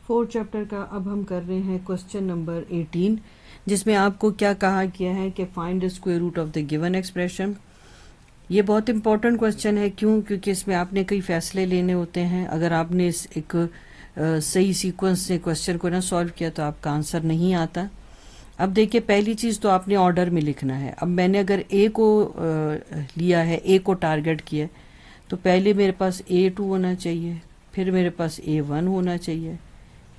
Fourth chapter का अब हम कर रहे हैं क्वेश्चन नंबर 18, जिसमें आपको क्या कहा गया है कि find the square root of the given expression. ये बहुत इंपॉर्टेंट क्वेश्चन है। क्यों? क्योंकि इसमें आपने कई फैसले लेने होते हैं। अगर आपने इस एक सही सीक्वेंस से क्वेश्चन को ना सॉल्व किया तो आपका आंसर नहीं आता। अब देखिए, पहली चीज़ तो आपने ऑर्डर में लिखना है। अब मैंने अगर ए को लिया है, ए को टारगेट किया, तो पहले मेरे पास A2 होना चाहिए, फिर मेरे पास A1 होना चाहिए,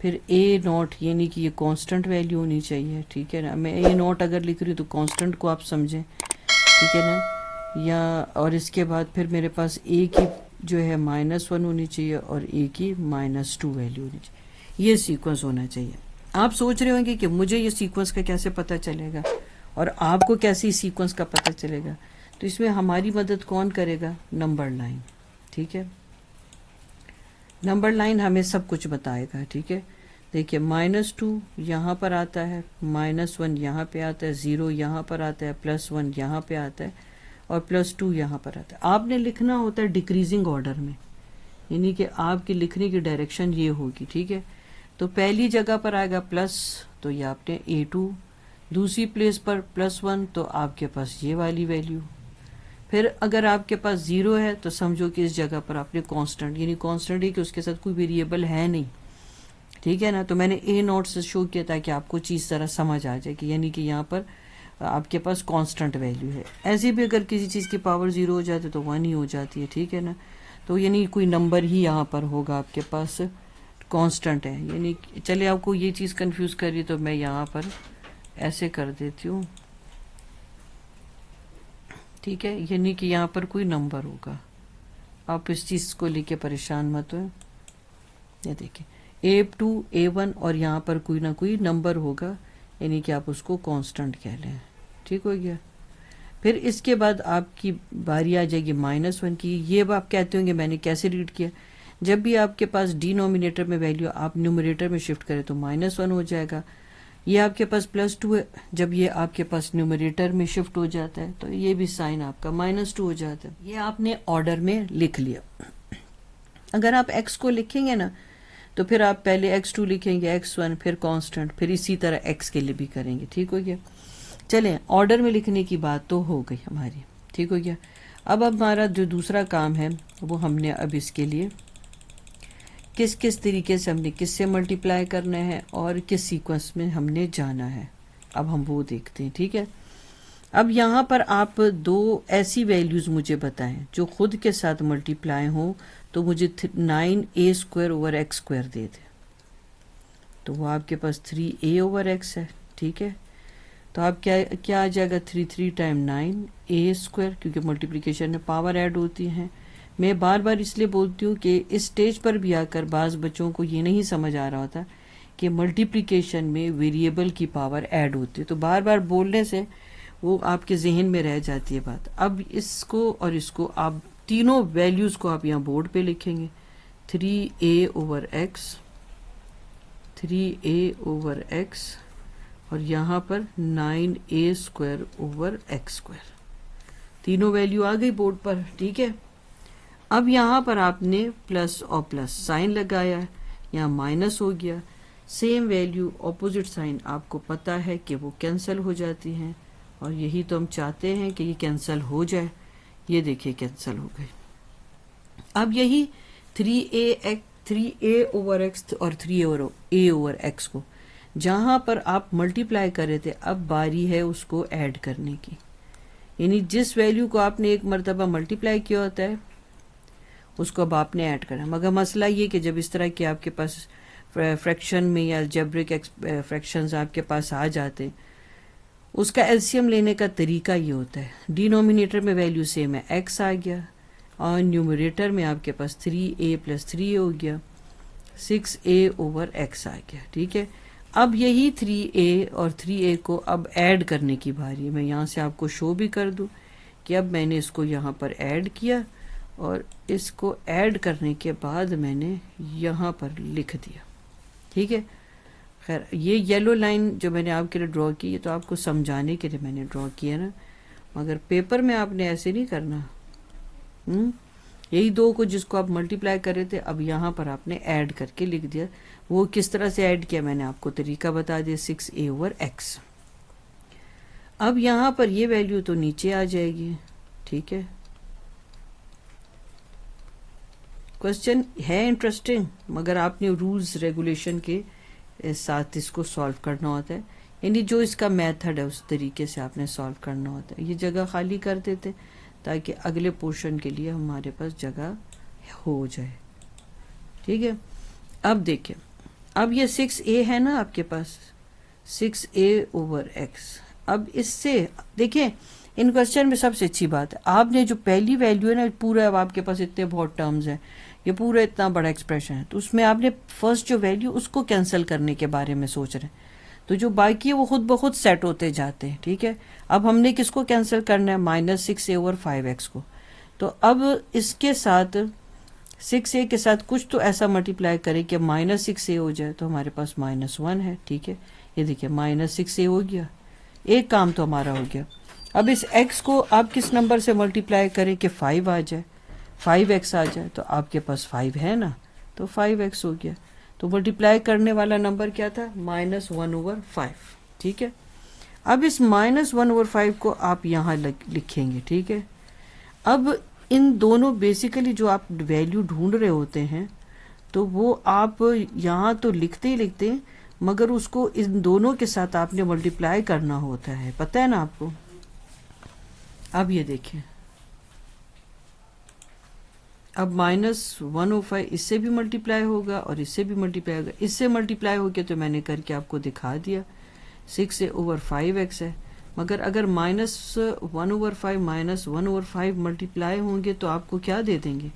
फिर A0 यानी कि ये कांस्टेंट वैल्यू होनी चाहिए। ठीक है ना? मैं A0 अगर लिख रही हूँ तो कांस्टेंट को आप समझें, ठीक है ना? या और इसके बाद फिर मेरे पास A की जो है -1 होनी चाहिए और A की -2 वैल्यू होनी चाहिए। ये सीक्वेंस होना चाहिए। आप सोच रहे होंगे कि मुझे ये सीक्वेंस का कैसे पता चलेगा और आपको कैसे इस सीक्वेंस का पता चलेगा। तो इसमें हमारी मदद कौन करेगा? Number line. ठीक है, नंबर लाइन हमें सब कुछ बताएगा। ठीक है, देखिए -2 यहाँ पर आता है, -1 यहाँ पे आता है, 0 यहाँ पर आता है, +1 यहाँ पे आता है और +2 यहाँ पर आता है। आपने लिखना होता है डिक्रीजिंग ऑर्डर में, यानी कि आपके लिखने की डायरेक्शन ये होगी। ठीक है, तो पहली जगह पर आएगा प्लस, तो ये आपने A2, दूसरी प्लेस पर +1 तो आपके पास ये वाली वैल्यू। फिर अगर आपके पास 0 है तो समझो कि इस जगह पर आपने कांस्टेंट, यानी कांस्टेंट ही कि उसके साथ कोई वेरिएबल है नहीं। ठीक है ना? तो मैंने A0 से शो किया ताकि आपको चीज़ ज़रा समझ आ जाए कि यानी कि यहाँ पर आपके पास कांस्टेंट वैल्यू है। ऐसे भी अगर किसी चीज़ की पावर 0 हो जाती है तो 1 ही हो जाती है। ठीक है ना? तो यानी कोई नंबर ही यहाँ पर होगा आपके पास कांस्टेंट है। यानी चले आपको ये चीज़ कंफ्यूज कर रही है तो मैं यहाँ पर ऐसे कर देती हूँ। ठीक है, यानी कि यहाँ पर कोई नंबर होगा। आप इस चीज़ को लेके परेशान मत हो। ये देखिए A2 A1 और यहाँ पर कोई ना कोई नंबर होगा, यानी कि आप उसको कांस्टेंट कह लें। ठीक हो गया। फिर इसके बाद आपकी बारी आ जाएगी -1 की। ये आप कहते होंगे मैंने कैसे रीड किया। जब भी आपके पास डिनोमिनेटर में वैल्यू आप न्यूमरेटर में शिफ्ट करें तो -1 हो जाएगा। ये आपके पास +2 है, जब ये आपके पास न्यूमरेटर में शिफ्ट हो जाता है तो ये भी साइन आपका -2 हो जाता है। ये आपने ऑर्डर में लिख लिया। अगर आप x को लिखेंगे ना तो फिर आप पहले x2 लिखेंगे, x1, फिर कांस्टेंट, फिर इसी तरह x के लिए भी करेंगे। ठीक हो गया। चलें, ऑर्डर में लिखने की बात तो हो गई हमारी। ठीक हो गया। अब हमारा जो दूसरा काम है वो हमने अब इसके लिए किस किस तरीके से हमने किससे मल्टीप्लाई करना है और किस सीक्वेंस में हमने जाना है, अब हम वो देखते हैं। ठीक है, अब यहाँ पर आप दो ऐसी वैल्यूज़ मुझे बताएं जो खुद के साथ मल्टीप्लाई हों तो मुझे 9a² / x² दे दे। तो वो आपके पास 3a/x है। ठीक है, तो आप क्या आ जाएगा? 3 टाइम 9a², क्योंकि मल्टीप्लिकेशन में पावर ऐड होती हैं। मैं बार बार इसलिए बोलती हूँ कि इस स्टेज पर भी आकर बाज़ बच्चों को ये नहीं समझ आ रहा होता कि मल्टीप्लिकेशन में वेरिएबल की पावर ऐड होती है, तो बार बार बोलने से वो आपके जहन में रह जाती है बात। अब इसको और इसको आप तीनों वैल्यूज़ को आप यहाँ बोर्ड पे लिखेंगे। 3a/x, 3a/x और यहाँ पर 9a²/x²। तीनों वैल्यू आ गई बोर्ड पर। ठीक है, अब यहाँ पर आपने प्लस और प्लस साइन लगाया, यहाँ माइनस हो गया। सेम वैल्यू ऑपोजिट साइन, आपको पता है कि वो कैंसिल हो जाती हैं और यही तो हम चाहते हैं कि ये कैंसिल हो जाए। ये देखिए कैंसिल हो गई। अब यही 3a/x और 3a/x को जहाँ पर आप मल्टीप्लाई कर रहे थे, अब बारी है उसको ऐड करने की। यानी जिस वैल्यू को आपने एक मरतबा मल्टीप्लाई किया होता है उसको अब आपने ऐड करना। मगर मसला ये कि जब इस तरह के आपके पास फ्रैक्शन में या अलजेब्रिक फ्रैक्शंस आपके पास आ जाते, उसका एलसीएम लेने का तरीका ये होता है, डिनोमिनेटर में वैल्यू सेम है, x आ गया, और न्यूमरेटर में आपके पास 3a + 3a हो गया, 6a/x आ गया। ठीक है, अब यही 3a और 3a को अब ऐड करने की बारी है। मैं यहाँ से आपको शो भी कर दूँ कि अब मैंने इसको यहाँ पर ऐड किया और इसको ऐड करने के बाद मैंने यहाँ पर लिख दिया। ठीक है, खैर ये येलो लाइन जो मैंने आपके लिए ड्रॉ की, ये तो आपको समझाने के लिए मैंने ड्रॉ किया ना, मगर पेपर में आपने ऐसे नहीं करना। यही दो को जिसको आप मल्टीप्लाई कर रहे थे, अब यहाँ पर आपने ऐड करके लिख दिया। वो किस तरह से ऐड किया मैंने आपको तरीका बता दिया, 6a/x। अब यहाँ पर ये वैल्यू तो नीचे आ जाएगी, ठीक है। क्वेश्चन है इंटरेस्टिंग, मगर आपने रूल्स रेगुलेशन के साथ इसको सॉल्व करना होता है, यानी जो इसका मेथड है उस तरीके से आपने सॉल्व करना होता है। ये जगह खाली कर देते ताकि अगले पोर्शन के लिए हमारे पास जगह हो जाए, ठीक है। अब देखिए, अब ये 6a है ना आपके पास, 6a/x। अब इससे देखिए, इन क्वेश्चन में सबसे अच्छी बात है, आपने जो पहली वैल्यू है ना, पूरा अब आपके पास इतने बहुत टर्म्स हैं, ये पूरा इतना बड़ा एक्सप्रेशन है, तो उसमें आपने फर्स्ट जो वैल्यू उसको कैंसिल करने के बारे में सोच रहे हैं, तो जो बाकी है वो खुद ब खुद सेट होते जाते हैं, ठीक है। अब हमने किसको कैंसिल करना है, -6a/5x को। तो अब इसके साथ 6a के साथ कुछ तो ऐसा मल्टीप्लाई करें कि -6a हो जाए, तो हमारे पास -1 है, ठीक है। ये देखिए -6a हो गया, एक काम तो हमारा हो गया। अब इस x को आप किस नंबर से मल्टीप्लाई करें कि 5 आ जाए, 5x आ जाए, तो आपके पास 5 है ना, तो 5x हो गया। तो मल्टीप्लाई करने वाला नंबर क्या था, -1/5, ठीक है। अब इस -1/5 को आप यहाँ लिखेंगे, ठीक है। अब इन दोनों बेसिकली जो आप वैल्यू ढूंढ रहे होते हैं, तो वो आप यहाँ तो लिखते ही लिखते हैं, मगर उसको इन दोनों के साथ आपने मल्टीप्लाई करना होता है, पता है ना आपको। अब ये देखिए, अब -1/5 इससे भी मल्टीप्लाई होगा और इससे भी मल्टीप्लाई होगा। इससे मल्टीप्लाई हो गया तो मैंने करके आपको दिखा दिया, 6a/5x है। मगर अगर -1/5 -1/5 मल्टीप्लाई होंगे तो आपको क्या दे देंगे,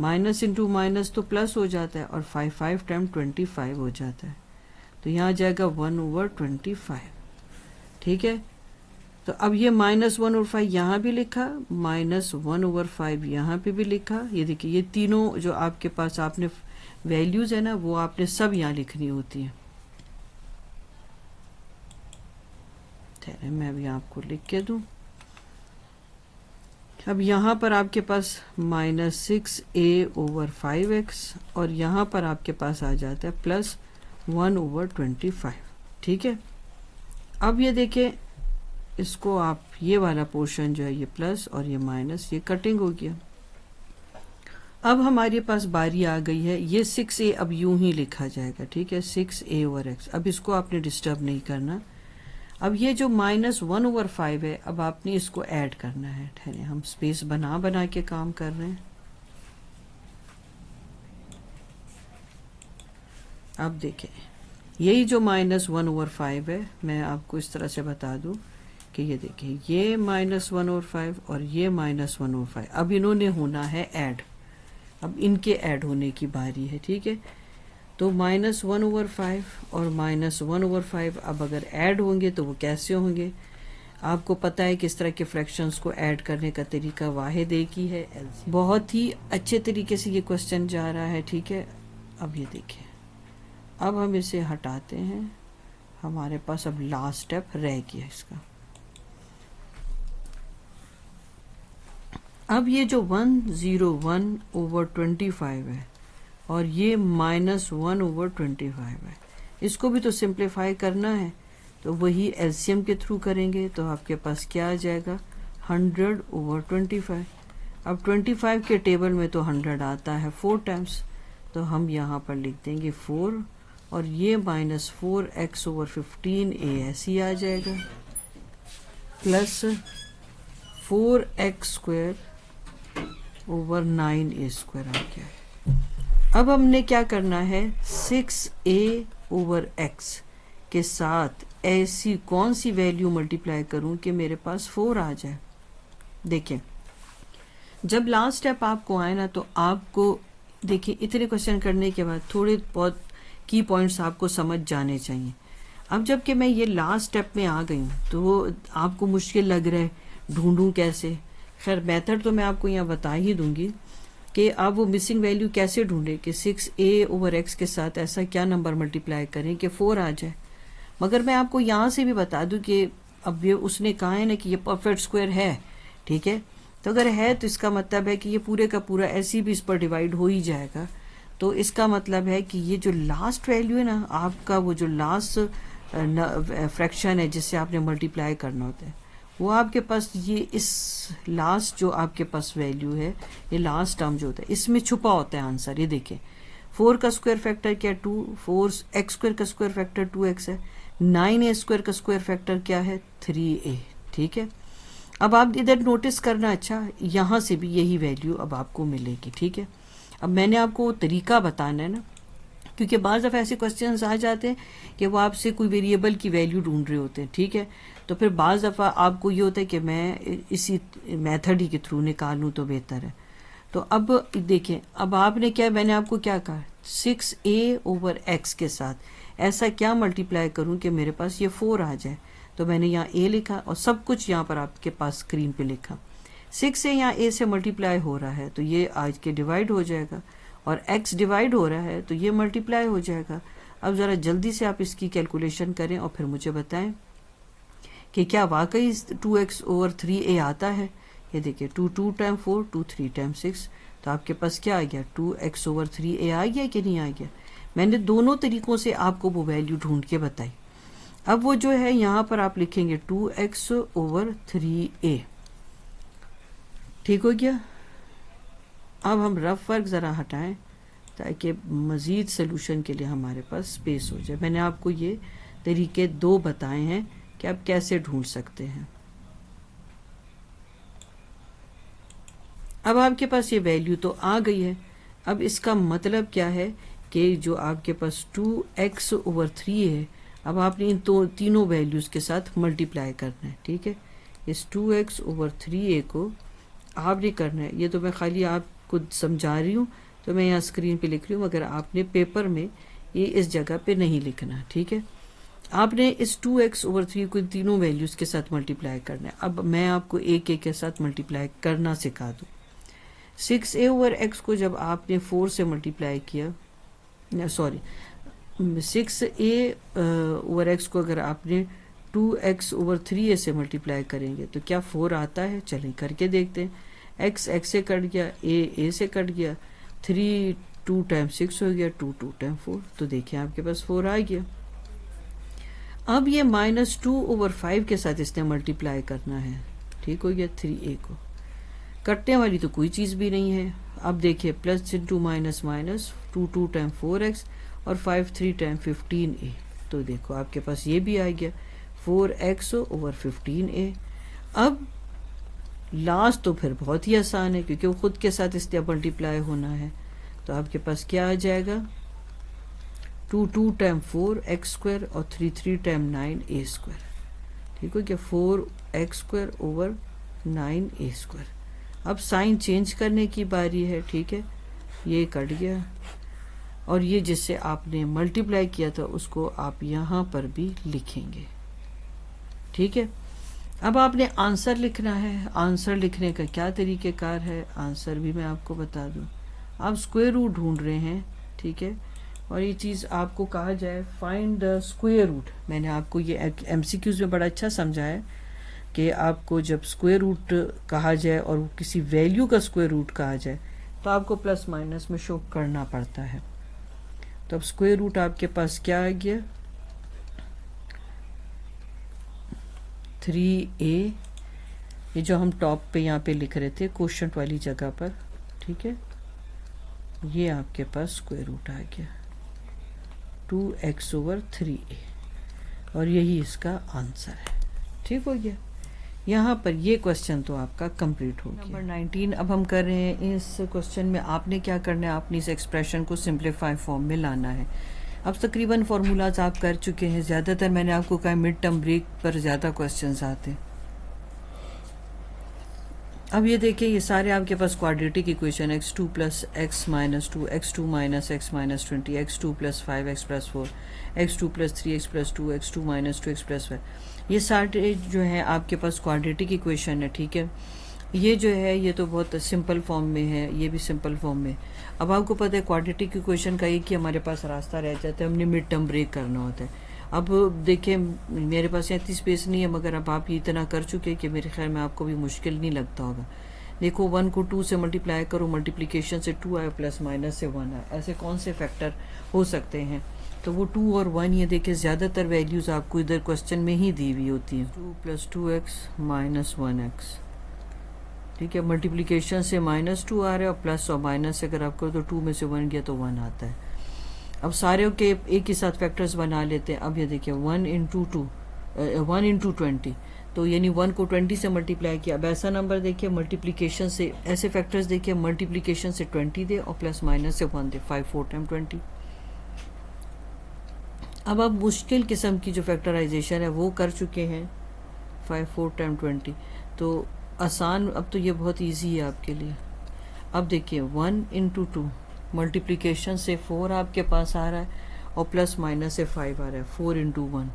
माइनस इंटू माइनस तो प्लस हो जाता है, और 5 टाइम 25 हो जाता है, तो यहाँ जाएगा 1/25, ठीक है। तो अब ये -1/5 यहाँ भी लिखा, -1/5 यहाँ पे भी लिखा। ये देखिए, ये तीनों जो आपके पास आपने वैल्यूज है ना, वो आपने सब यहाँ लिखनी होती है। ठहरे मैं अभी आपको लिख के दूं। अब यहाँ पर आपके पास -6a/5x, और यहाँ पर आपके पास आ जाता है +1/25, ठीक है। अब ये देखिए, इसको आप ये वाला पोर्शन जो है, ये प्लस और ये माइनस, ये कटिंग हो गया। अब हमारे पास बारी आ गई है, ये 6a अब यूं ही लिखा जाएगा, ठीक है, 6a/x। अब इसको आपने डिस्टर्ब नहीं करना। अब ये जो -1/5 है, अब आपने इसको ऐड करना है। ठहरे, हम स्पेस बना बना के काम कर रहे हैं। अब देखें, यही जो -1/5 है, मैं आपको इस तरह से बता दूं कि ये देखिए, ये -1/5 और ये -1/5, अब इन्होंने होना है ऐड। अब इनके ऐड होने की बारी है, ठीक है। तो -1/5 और -1/5 अब अगर ऐड होंगे तो वो कैसे होंगे, आपको पता है किस तरह के फ्रैक्शंस को ऐड करने का तरीका वाहिद एक ही है, बहुत ही अच्छे तरीके से ये क्वेश्चन जा रहा है, ठीक है। अब ये देखिए, अब हम इसे हटाते हैं, हमारे पास अब लास्ट स्टेप रह गया इसका। अब ये जो 101/25 है और ये -1/25 है, इसको भी तो सिंप्लीफाई करना है, तो वही एलसीएम के थ्रू करेंगे। तो आपके पास क्या आ जाएगा, 100/25। अब 25 के टेबल में तो 100 आता है 4 टाइम्स, तो हम यहाँ पर लिख देंगे 4, और ये -4x/15a ऐसे आ जाएगा, प्लस 4x²/9a² आ गया। अब हमने क्या करना है, 6a/x के साथ ऐसी कौन सी वैल्यू मल्टीप्लाई करूं कि मेरे पास 4 आ जाए। देखिए, जब लास्ट स्टेप आपको आए ना, तो आपको देखिए, इतने क्वेश्चन करने के बाद थोड़े बहुत की पॉइंट्स आपको समझ जाने चाहिए। अब जबकि मैं ये लास्ट स्टेप में आ गई हूँ, तो आपको मुश्किल लग रहा है, ढूंढूं कैसे। खैर, मेथड तो मैं आपको यहाँ बता ही दूंगी कि आप वो मिसिंग वैल्यू कैसे ढूंढें कि 6a/x के साथ ऐसा क्या नंबर मल्टीप्लाई करें कि 4 आ जाए। मगर मैं आपको यहाँ से भी बता दूं कि अब ये उसने कहा है ना कि ये परफेक्ट स्क्वायर है, ठीक है। तो अगर है तो इसका मतलब है कि ये पूरे का पूरा ऐसे भी इस पर डिवाइड हो ही जाएगा। तो इसका मतलब है कि ये जो लास्ट वैल्यू है ना आपका, वो जो लास्ट फ्रैक्शन है जिससे आपने मल्टीप्लाई करना होता है, वो आपके पास ये इस लास्ट जो आपके पास वैल्यू है, ये लास्ट टर्म जो होता है इसमें छुपा होता है आंसर। ये देखें 4 का स्क्वायर फैक्टर क्या है 2, 4 एक्स स्क्वायर का स्क्वायर फैक्टर 2x है, 9a स्क्वायर का स्क्वायर फैक्टर क्या है 3a। ठीक है, अब आप इधर नोटिस करना, अच्छा यहाँ से भी यही वैल्यू अब आपको मिलेगी। ठीक है, अब मैंने आपको तरीका बताना है ना, क्योंकि बाज़ दफ़ा ऐसे क्वेश्चंस आ जाते हैं कि वो आपसे कोई वेरिएबल की वैल्यू ढूंढ रहे होते हैं। ठीक है, तो फिर बाज़ दफ़ा आपको ये होता है कि मैं इसी मेथड ही के थ्रू निकालूं तो बेहतर है। तो अब देखें, अब आपने क्या, मैंने आपको क्या कहा 6a ओवर x के साथ ऐसा क्या मल्टीप्लाई करूं कि मेरे पास ये 4 आ जाए। तो मैंने यहाँ a लिखा और सब कुछ यहाँ पर आपके पास स्क्रीन पे लिखा। 6 से यहाँ a से मल्टीप्लाई हो रहा है तो ये आज के डिवाइड हो जाएगा, और x डिवाइड हो रहा है तो ये मल्टीप्लाई हो जाएगा। अब ज़रा जल्दी से आप इसकी कैलकुलेशन करें और फिर मुझे बताएं कि क्या वाकई 2x ओवर 3a आता है। ये देखिए 2 टाइम 4, 2 3 टाइम 6, तो आपके पास क्या आ गया 2x ओवर 3a आ गया कि नहीं आ गया। मैंने दोनों तरीकों से आपको वो वैल्यू ढूंढ के बताई। अब वो जो है यहाँ पर आप लिखेंगे 2x ओवर 3a। ठीक हो गया। अब हम रफ वर्क ज़रा हटाएं ताकि मज़ीद सोल्यूशन के लिए हमारे पास स्पेस हो जाए। मैंने आपको ये तरीके 2 बताए हैं कि आप कैसे ढूंढ सकते हैं। अब आपके पास ये वैल्यू तो आ गई है। अब इसका मतलब क्या है कि जो आपके पास 2x ओवर 3 है, अब आपने इन तीनों वैल्यूज़ के साथ मल्टीप्लाई करना है। ठीक है, इस 2x ओवर 3a को आपने करना है। ये तो मैं खाली आपको समझा रही हूँ, तो मैं यहाँ स्क्रीन पे लिख रही हूँ, मगर आपने पेपर में ये इस जगह पे नहीं लिखना। ठीक है, आपने इस 2x ओवर 3 को तीनों वैल्यूज़ के साथ मल्टीप्लाई करना है। अब मैं आपको एक एक के साथ मल्टीप्लाई करना सिखा दूँ। 6a ओवर x को जब आपने 4 से मल्टीप्लाई किया, 6a ओवर x को अगर आपने 2x ओवर 3a से मल्टीप्लाई करेंगे तो क्या 4 आता है। चलिए करके देखते हैं। x से कट गया, a से कट गया, 3 2 टाइम 6 हो गया, 2 2 टाइम 4, तो देखिए आपके पास 4 आ गया। अब ये -2 ओवर 5 के साथ इसने मल्टीप्लाई करना है। ठीक हो गया, 3a को कटने वाली तो कोई चीज़ भी नहीं है। अब देखिए plus into minus minus, 2 2 time 4x और 5 3 टाइम 15a, तो देखो आपके पास ये भी आ गया 4x ओवर 15a। अब लास्ट तो फिर बहुत ही आसान है क्योंकि वो खुद के साथ इसलिए मल्टीप्लाई होना है, तो आपके पास क्या आ जाएगा 2 2 टाइम 4x स्क्वायर और 3 3 टाइम 9a स्क्वायर। ठीक हो गया, 4x square over 9a square. अब साइन चेंज करने की बारी है। ठीक है, ये कट गया और ये जिससे आपने मल्टीप्लाई किया था उसको आप यहाँ पर भी लिखेंगे। ठीक है, अब आपने आंसर लिखना है। आंसर लिखने का क्या तरीक़ेकार है, आंसर भी मैं आपको बता दूं। आप स्क्वायर रूट ढूंढ रहे हैं। ठीक है, और ये चीज़ आपको कहा जाए फाइंड द स्क्वायर रूट। मैंने आपको ये MCQs में बड़ा अच्छा समझाया कि आपको जब स्क्वायर रूट कहा जाए और किसी वैल्यू का स्क्वायर रूट कहा जाए तो आपको प्लस माइनस में शो करना पड़ता है। तो अब स्क्वायर रूट आपके पास क्या आ गया 3a, ये जो हम टॉप पे यहाँ पे लिख रहे थे क्वोशंट वाली जगह पर। ठीक है, ये आपके पास स्क्वायर रूट आ गया 2x ओवर 3a और यही इसका आंसर है। ठीक हो गया, यहाँ पर ये क्वेश्चन तो आपका कंप्लीट हो गया। नंबर 19 अब हम कर रहे हैं। इस क्वेश्चन में आपने क्या करना है, आपने इस एक्सप्रेशन को सिंप्लीफाई फॉर्म में लाना है। अब तकरीबन फार्मूलाज आप कर चुके हैं। ज़्यादातर मैंने आपको कहा मिड टर्म ब्रेक पर ज़्यादा क्वेश्चंस आते हैं। अब ये देखिए, ये सारे आपके पास quadratic equation x2 plus x minus 2, x2 minus x minus 20, x2 plus 5x plus 4, x2 plus 3x plus 2, x2 minus 2x plus 5, ये सारे जो है आपके पास क्वाड्रेटिक इक्वेशन है। ठीक है, ये जो है ये तो बहुत सिंपल फॉर्म में है, ये भी सिंपल फॉर्म में। अब आपको पता है क्वाड्रेटिक इक्वेशन का एक ही हमारे पास रास्ता रह जाता है, हमने मिड टर्म ब्रेक करना होता है। अब देखिए मेरे पास यहाँ इतनी स्पेस नहीं है, मगर अब आप ये इतना कर चुके कि मेरे ख्याल में आपको भी मुश्किल नहीं लगता होगा। देखो 1 को 2 से मल्टीप्लाई करो, मल्टीप्लिकेशन से 2 आया प्लस माइनस से 1 आया, ऐसे कौन से फैक्टर हो सकते हैं? तो वो 2 और 1, ये देखिए ज़्यादातर वैल्यूज़ आपको इधर क्वेश्चन में ही दी हुई होती हैं। 2 + 2x - 1x, ठीक है। मल्टीप्लिकेशन से -2 आ रहा है और प्लस और माइनस अगर आप करो तो 2 में से 1 गया तो 1 आता है। अब सारे के एक ही साथ फैक्टर्स बना लेते हैं। अब ये देखिए 1 × 20, तो यानी 1 को 20 से मल्टीप्लाई किया। अब ऐसा नंबर देखिए मल्टीप्लिकेशन से, ऐसे फैक्टर्स देखिए मल्टीप्लिकेशन से 20 दे और प्लस माइनस से 1 दे, 5 4 टाइम 20। अब आप मुश्किल किस्म की जो फैक्टराइजेशन है वो कर चुके हैं, 5 4 टाइम 20, तो आसान, अब तो ये बहुत इजी है आपके लिए। अब देखिए 1 × 2, मल्टीप्लिकेशन से 4 आपके पास आ रहा है और प्लस माइनस से 5 आ रहा है, 4 × 1,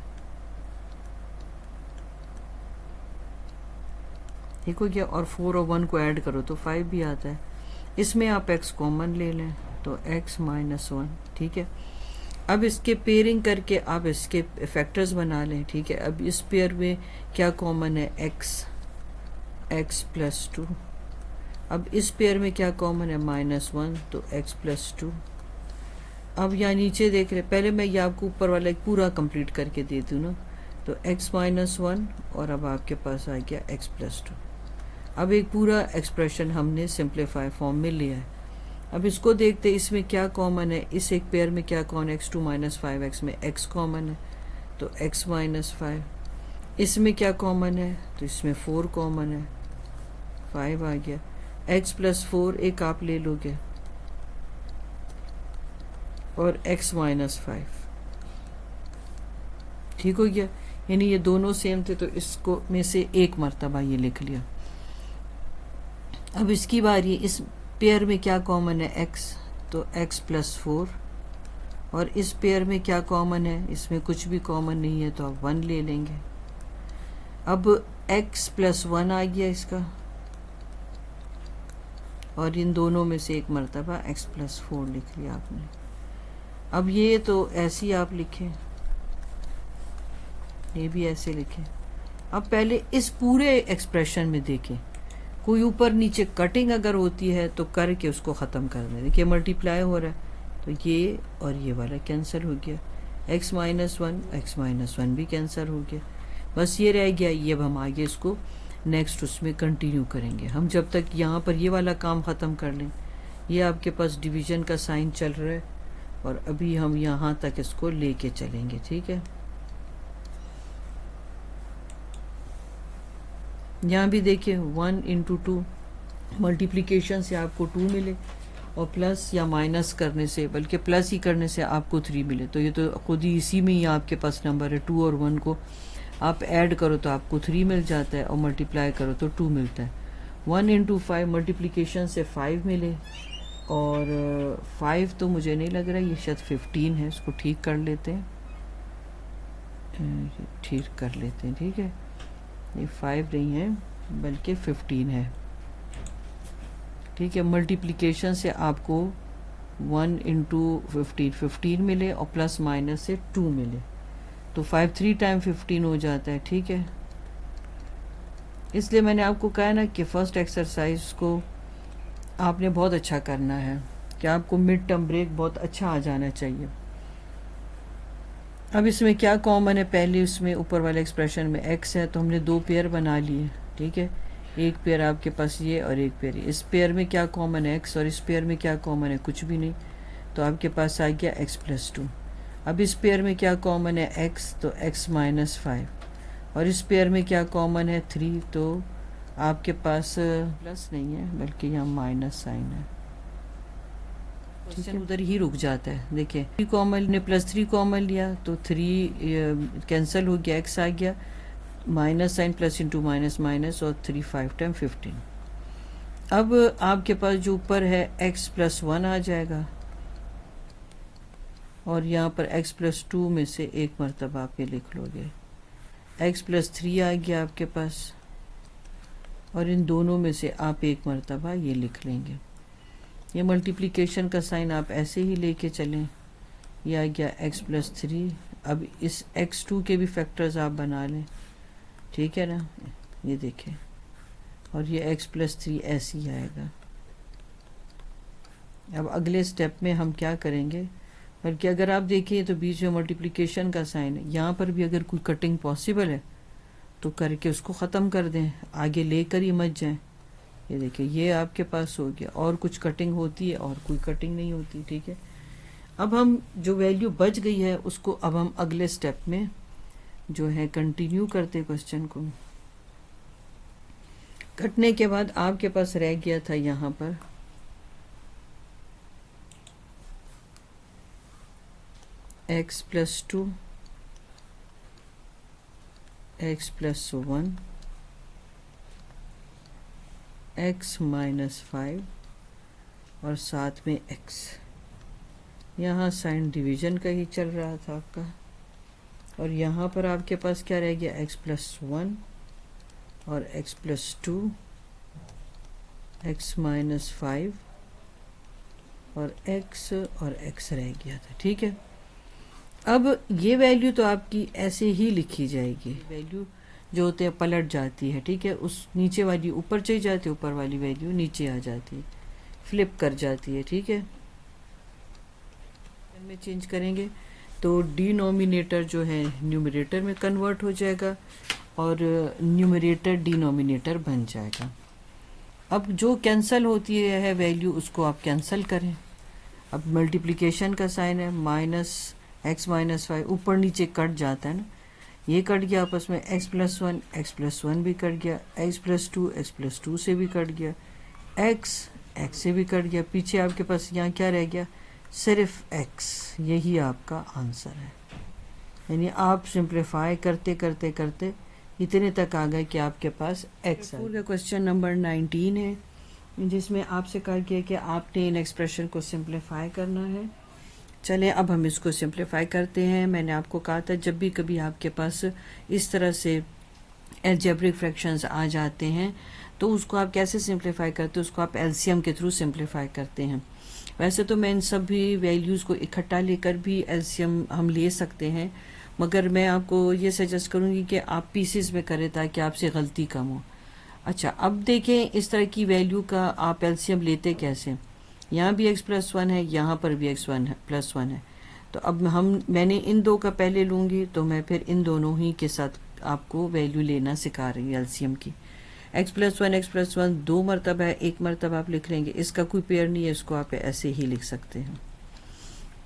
ठीक हो गया। और 4 और 1 को ऐड करो तो 5 भी आता है। इसमें आप x कॉमन ले लें तो x - 1, ठीक है। अब इसके पेयरिंग करके आप इसके फैक्टर्स बना लें, ठीक है। अब इस पेयर में क्या कॉमन है? x + 2। अब इस पेयर में क्या कॉमन है? -1, तो x + 2। अब यहाँ नीचे देख रहे, पहले मैं ये आपको ऊपर वाला एक पूरा कंप्लीट करके दे दूँ ना, तो x - 1 और अब आपके पास आ गया x + 2। अब एक पूरा एक्सप्रेशन हमने सिंप्लीफाई फॉर्म में लिया है। अब इसको देखते, इसमें क्या कॉमन है? इस एक पेयर में क्या कॉमन है? x2 - 5x में x कॉमन है, तो x - 5। इसमें क्या कॉमन है? तो इसमें 4 कॉमन है, 5 आ गया। x + 4 एक आप ले लोगे और x - 5, ठीक हो गया। यानी ये दोनों सेम थे तो इसको में से एक मर्तबा ये लिख लिया। अब इसकी बारी, इस पेयर में क्या कॉमन है? x, तो x + 4। और इस पेयर में क्या कॉमन है? इसमें कुछ भी कॉमन नहीं है तो आप 1 ले लेंगे। अब x + 1 आ गया इसका, और इन दोनों में से एक मर्तबा x + 4 लिख लिया आपने। अब ये तो ऐसे ही आप लिखें, ये भी ऐसे लिखें। अब पहले इस पूरे एक्सप्रेशन में देखें, कोई ऊपर नीचे कटिंग अगर होती है तो करके उसको ख़त्म कर दें। देखिए मल्टीप्लाई हो रहा है तो ये और ये वाला कैंसिल हो गया, x - 1 भी कैंसिल हो गया। बस ये रह गया, ये अब हम आगे इसको नेक्स्ट उसमें कंटिन्यू करेंगे। हम जब तक यहाँ पर ये वाला काम ख़त्म कर लें, ये आपके पास डिवीज़न का साइन चल रहा है और अभी हम यहाँ तक इसको लेके चलेंगे, ठीक है। यहाँ भी देखिए 1 × 2, मल्टीप्लिकेशन से आपको 2 मिले और प्लस या माइनस करने से, बल्कि प्लस ही करने से आपको 3 मिले, तो ये तो खुद ही इसी में ही आपके पास नंबर है। 2 और 1 को आप ऐड करो तो आपको 3 मिल जाता है और मल्टीप्लाई करो तो 2 मिलता है। 1 × 5, मल्टीप्लिकेशन से 5 मिले और 5 तो मुझे नहीं लग रहा, ये शायद 15 है, इसको ठीक कर लेते हैं, ठीक है। ये 5 नहीं है बल्कि 15 है, ठीक है। मल्टीप्लिकेशन से आपको 1 × 15 मिले और प्लस माइनस से 2 मिले, तो 5 3 टाइम 15 हो जाता है, ठीक है। इसलिए मैंने आपको कहा ना कि फर्स्ट एक्सरसाइज को आपने बहुत अच्छा करना है, कि आपको मिड टर्म ब्रेक बहुत अच्छा आ जाना चाहिए। अब इसमें क्या कॉमन है? पहले उसमें ऊपर वाले एक्सप्रेशन में x है तो हमने 2 पेयर बना लिए, ठीक है। एक पेयर आपके पास ये और एक पेयर, इस पेयर में क्या कॉमन है? x, और इस पेयर में क्या कॉमन है? कुछ भी नहीं, तो आपके पास आ गया x + 2। अब इस पेयर में क्या कॉमन है? x, तो x - 5। और इस पेयर में क्या कॉमन है? 3, तो आपके पास प्लस नहीं है बल्कि यहाँ माइनस साइन है, क्वेश्चन उधर ही रुक जाता है। देखिए 3 कॉमन ने प्लस 3 कॉमन लिया तो 3 कैंसिल हो गया, x आ गया, minus sign, plus into minus minus, और 3 5 टाइम 15। अब आपके पास जो ऊपर है x + 1 आ जाएगा और यहाँ पर x + 2 में से एक मरतबा आप ये लिख लोगे, x + 3 आ गया आपके पास, और इन दोनों में से आप एक मरतबा ये लिख लेंगे। ये मल्टीप्लिकेशन का साइन आप ऐसे ही लेके चलें, ये आ गया x + 3। अब इस x2 के भी फैक्टर्स आप बना लें, ठीक है ना। ये देखें और ये x प्लस 3 ऐसे ही आएगा। अब अगले स्टेप में हम क्या करेंगे, बल्कि अगर आप देखिए तो बीच में मल्टीप्लिकेशन का साइन है, यहाँ पर भी अगर कोई कटिंग पॉसिबल है तो करके उसको ख़त्म कर दें, आगे लेकर ही मत जाएं। ये देखिए ये आपके पास हो गया, और कुछ कटिंग होती है और कोई कटिंग नहीं होती, ठीक है। अब हम जो वैल्यू बच गई है उसको अब हम अगले स्टेप में जो है कंटिन्यू करते क्वेश्चन को। कटने के बाद आपके पास रह गया था यहाँ पर x plus 2, x plus 1, x minus 5 और साथ में x। यहाँ साइन डिवीजन का ही चल रहा था आपका, और यहाँ पर आपके पास क्या रह गया, x प्लस 1 और x प्लस 2, x माइनस 5 और x रह गया था, ठीक है। अब ये वैल्यू तो आपकी ऐसे ही लिखी जाएगी, वैल्यू जो होते हैं पलट जाती है, ठीक है। उस नीचे वाली ऊपर चली जाती है, ऊपर वाली वैल्यू नीचे आ जाती है, फ्लिप कर जाती है, ठीक है। में चेंज करेंगे तो डिनोमिनेटर जो है न्यूमरेटर में कन्वर्ट हो जाएगा और न्यूमरेटर डिनोमिनेटर बन जाएगा। अब जो कैंसिल होती है वैल्यू उसको आप कैंसिल करें। अब मल्टीप्लिकेशन का साइन है, माइनस x माइनस 5 ऊपर नीचे कट जाता है ना, ये कट गया आपस में, x प्लस 1 भी कट गया, x प्लस 2 से भी कट गया, x से भी कट गया, पीछे आपके पास यहाँ क्या रह गया, सिर्फ x। यही आपका आंसर है। यानी आप सिंप्लीफाई करते करते करते इतने तक आ गए कि आपके पास x है। क्वेश्चन नंबर 19 है, जिसमें आपसे कहा गया कि आपने इन एक्सप्रेशन को सिंप्लीफाई करना है। चलें अब हम इसको सिंप्लीफाई करते हैं। मैंने आपको कहा था जब भी कभी आपके पास इस तरह से अलजेब्रिक फ्रैक्शंस आ जाते हैं तो उसको आप कैसे सिंप्लीफाई करते हैं, उसको आप एलसीएम के थ्रू सिंप्लीफाई करते हैं। वैसे तो मैं इन सभी वैल्यूज़ को इकट्ठा लेकर भी एलसीएम हम ले सकते हैं, मगर मैं आपको ये सजेस्ट करूँगी कि आप पीसेस में करें ताकि आपसे गलती कम हो। अच्छा, अब देखें इस तरह की वैल्यू का आप एलसीएम लेते कैसे। यहाँ भी x प्लस 1 है, यहाँ पर भी x प्लस 1 है, तो अब मैंने इन दो का पहले लूँगी, तो मैं फिर इन दोनों ही के साथ आपको वैल्यू लेना सिखा रही हूँ एलसीएम की। x प्लस 1 दो मरतबा है, एक मरतबा आप लिख लेंगे, इसका कोई पेयर नहीं है, इसको आप ऐसे ही लिख सकते हैं।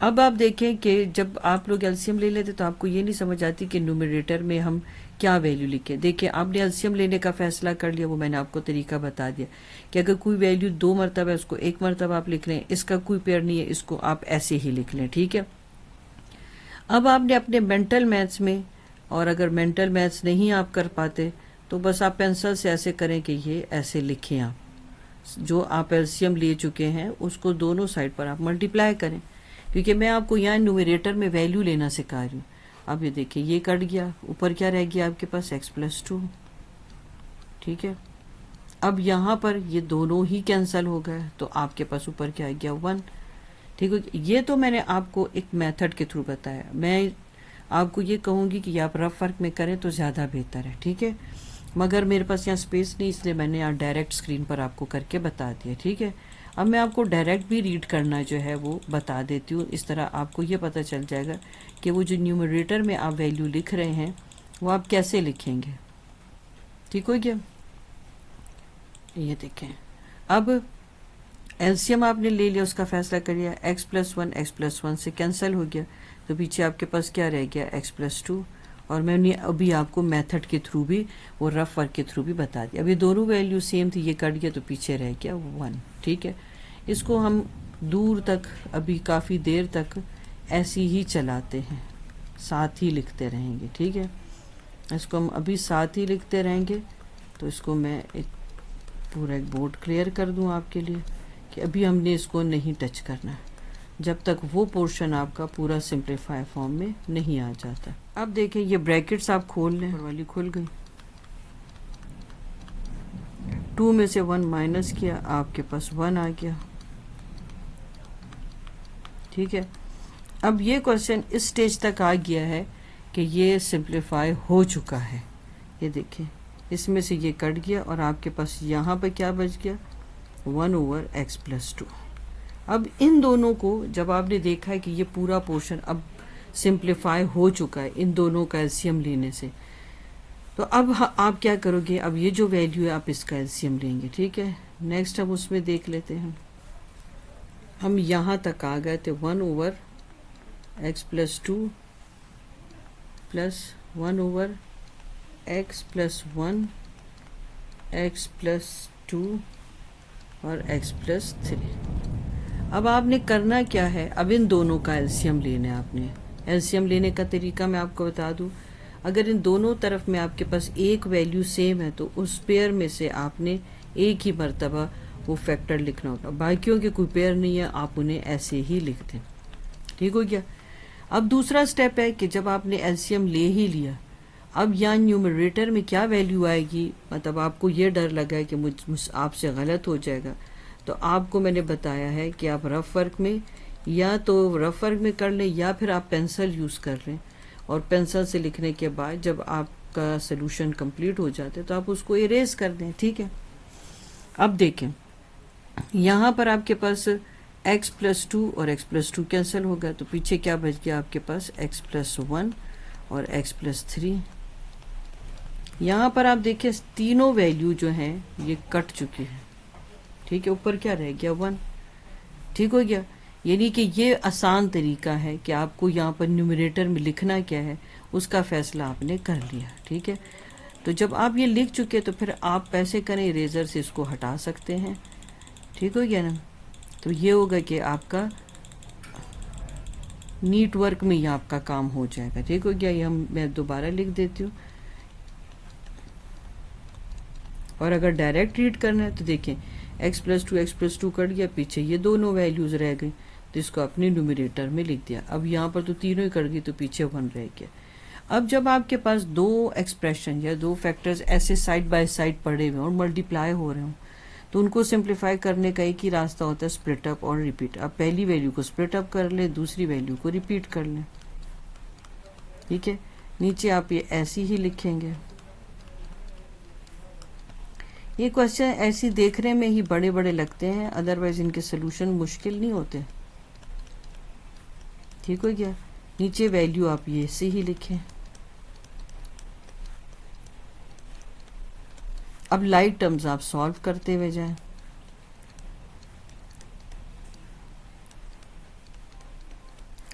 अब आप देखें कि जब आप लोग एलसीएम ले लेते तो आपको ये नहीं समझ आती कि न्यूमरेटर में हम क्या वैल्यू लिखें। देखिए आपने एलसीएम लेने का फैसला कर लिया, वो मैंने आपको तरीका बता दिया कि अगर कोई वैल्यू दो मरतबा है उसको एक मरतबा आप लिख लें, इसका कोई पेयर नहीं है, इसको आप ऐसे ही लिख लें, ठीक है। अब आपने अपने मेंटल मैथ्स में, और अगर मेंटल मैथ्स नहीं आप कर पाते तो बस आप पेंसिल से ऐसे करें कि ये ऐसे लिखें। आप जो आप एलसीएम ले चुके हैं उसको दोनों साइड पर आप मल्टीप्लाई करें, क्योंकि मैं आपको यहाँ न्यूमरेटर में वैल्यू लेना सिखा रही हूँ। अब ये देखिए ये कट गया, ऊपर क्या रह गया आपके पास x प्लस 2, ठीक है। अब यहाँ पर ये दोनों ही कैंसिल हो गए तो आपके पास ऊपर क्या आ गया 1, ठीक है। ये तो मैंने आपको एक मेथड के थ्रू बताया, मैं आपको ये कहूँगी कि आप रफ वर्क में करें तो ज़्यादा बेहतर है, ठीक है। मगर मेरे पास यहाँ स्पेस नहीं, इसलिए मैंने यहाँ डायरेक्ट स्क्रीन पर आपको करके बता दिया, ठीक है। अब मैं आपको डायरेक्ट भी रीड करना जो है वो बता देती हूँ, इस तरह आपको ये पता चल जाएगा कि वो जो न्यूमरेटर में आप वैल्यू लिख रहे हैं वो आप कैसे लिखेंगे, ठीक हो गया। ये देखें, अब एलसीएम आपने ले लिया, उसका फैसला कर लिया, x प्लस 1 से कैंसिल हो गया, तो पीछे आपके पास क्या रह गया x प्लस 2, और मैंने अभी आपको मेथड के थ्रू भी, वो रफ वर्क के थ्रू भी बता दिया। अभी दोनों वैल्यू सेम थी, ये कट गया तो पीछे रह गया 1, ठीक है। इसको हम दूर तक अभी काफ़ी देर तक ऐसी ही चलाते हैं, साथ ही लिखते रहेंगे, ठीक है। इसको हम अभी साथ ही लिखते रहेंगे। तो इसको मैं एक पूरा एक बोर्ड क्लियर कर दूं आपके लिए कि अभी हमने इसको नहीं टच करना है जब तक वो पोर्शन आपका पूरा सिंप्लीफाई फॉर्म में नहीं आ जाता। अब देखें ये ब्रैकेट्स आप खोल लें, ऊपर वाली खुल गई, 2 में से 1 माइनस किया, आपके पास 1 आ गया, ठीक है। अब ये क्वेश्चन इस स्टेज तक आ गया है कि ये सिंप्लीफाई हो चुका है। ये देखें इसमें से ये कट गया और आपके पास यहाँ पर क्या बच गया, 1/x+2। अब इन दोनों को जब आपने देखा है कि ये पूरा पोर्शन अब सिंप्लीफाई हो चुका है इन दोनों का एलसीएम लेने से, तो अब आप क्या करोगे, अब ये जो वैल्यू है आप इसका एलसीएम लेंगे। ठीक है, नेक्स्ट हम उसमें देख लेते हैं। हम यहाँ तक आ गए थे 1/x+2 प्लस 1/x+1 x+2 और x+3। अब आपने करना क्या है, अब इन दोनों का एलसीएम लेना है आपने। एलसीएम लेने का तरीका मैं आपको बता दूं, अगर इन दोनों तरफ में आपके पास एक वैल्यू सेम है तो उस पेयर में से आपने एक ही मर्तबा वो फैक्टर लिखना होगा। बाकियों के कोई पेयर नहीं है, आप उन्हें ऐसे ही लिख दें। ठीक हो गया। अब दूसरा स्टेप है कि जब आपने एलसीएम ले ही लिया, अब यहाँ न्यूमरेटर में क्या वैल्यू आएगी, मतलब आपको ये डर लगा है कि मुझ आपसे गलत हो जाएगा, तो आपको मैंने बताया है कि आप रफ वर्क में या तो रफ वर्क में कर लें या फिर आप पेंसिल यूज़ कर लें, और पेंसिल से लिखने के बाद जब आपका सोल्यूशन कंप्लीट हो जाते तो आप उसको इरेज कर दें। ठीक है, अब देखें यहाँ पर आपके पास x+2 और x+2 कैंसिल हो गया, तो पीछे क्या बच गया आपके पास, x+1 और x+3। यहाँ पर आप देखिए तीनों वैल्यू जो हैं ये कट चुकी है। ठीक है, ऊपर क्या रह गया, 1। ठीक हो गया, यानी कि ये आसान तरीका है कि आपको यहाँ पर न्यूमरेटर में लिखना क्या है उसका फैसला आपने कर लिया। ठीक है, तो जब आप ये लिख चुके तो फिर आप पैसे करें इरेजर से इसको हटा सकते हैं। ठीक हो गया ना, तो ये होगा कि आपका नीट वर्क में ही आपका काम हो जाएगा। ठीक हो गया, ये मैं दोबारा लिख देती हूँ। और अगर डायरेक्ट रीड करना है तो देखें x+2 कट गया, पीछे ये दोनों वैल्यूज रह गई, तो इसको अपने न्यूमरेटर में लिख दिया। अब यहाँ पर तो तीनों ही कट गई तो पीछे 1 रह गया। अब जब आपके पास दो एक्सप्रेशन या दो फैक्टर्स ऐसे साइड बाय साइड पड़े हुए और मल्टीप्लाई हो रहे हों, तो उनको सिंप्लीफाई करने का एक ही रास्ता होता है, स्प्लिट अप और रिपीट। आप पहली वैल्यू को स्प्लिट अप कर लें, दूसरी वैल्यू को रिपीट कर लें। ठीक है, नीचे आप ये ऐसे ही लिखेंगे। ये क्वेश्चन ऐसी देखने में ही बड़े बड़े लगते हैं, अदरवाइज इनके सोल्यूशन मुश्किल नहीं होते। ठीक हो गया, नीचे वैल्यू आप ये से ही लिखें। अब लाइट टर्म्स आप सॉल्व करते हुए जाएं।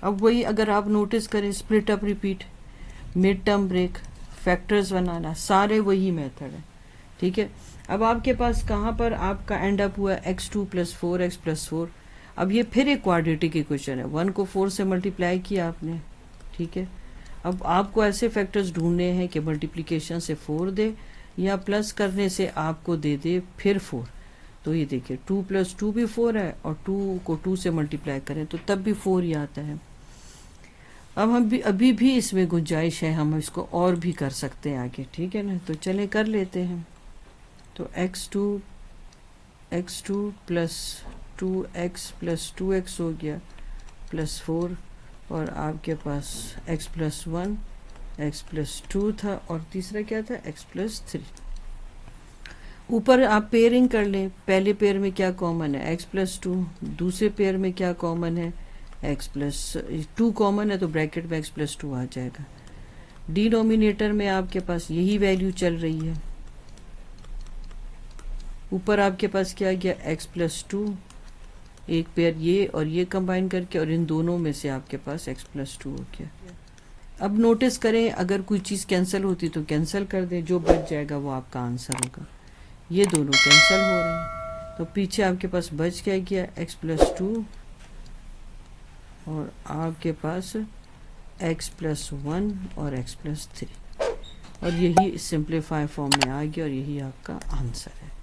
अब वही अगर आप नोटिस करें, split up, repeat, mid term break, factors बनाना, सारे वही मेथड है। ठीक है, अब आपके पास कहाँ पर आपका एंड अप हुआ, x2 + 4x + 4। अब ये फिर एक क्वाड्रेटिक इक्वेशन है, 1 को 4 से मल्टीप्लाई किया आपने। ठीक है, अब आपको ऐसे फैक्टर्स ढूंढने हैं कि मल्टीप्लिकेशन से 4 दे या प्लस करने से आपको दे दे फिर 4। तो ये देखिए 2 + 2 भी 4 है, और 2 को 2 से मल्टीप्लाई करें तो तब भी 4 ही आता है। अब हम भी अभी भी इसमें गुंजाइश है, हम इसको और भी कर सकते हैं आगे। ठीक है ना, तो चलें कर लेते हैं। तो x2 + 2x + 2x हो गया +4, और आपके पास x+1 x+2 था, और तीसरा क्या था, x+3। ऊपर आप पेयरिंग कर लें, पहले पेयर में क्या कॉमन है, x+2, दूसरे पेयर में क्या कॉमन है, x+2 कॉमन है, तो ब्रैकेट में x+2 आ जाएगा। डिनोमिनेटर में आपके पास यही वैल्यू चल रही है। ऊपर आपके पास क्या गया, x+2, एक पेयर ये और ये कंबाइन करके, और इन दोनों में से आपके पास x+2 हो गया। अब नोटिस करें, अगर कोई चीज़ कैंसिल होती तो कैंसिल कर दें, जो बच जाएगा वो आपका आंसर होगा। ये दोनों कैंसिल हो रहे हैं, तो पीछे आपके पास बच क्या गया, x+2 और आपके पास x+1 और x+3, और यही सिंप्लीफाई फॉर्म में आ गया, और यही आपका आंसर है।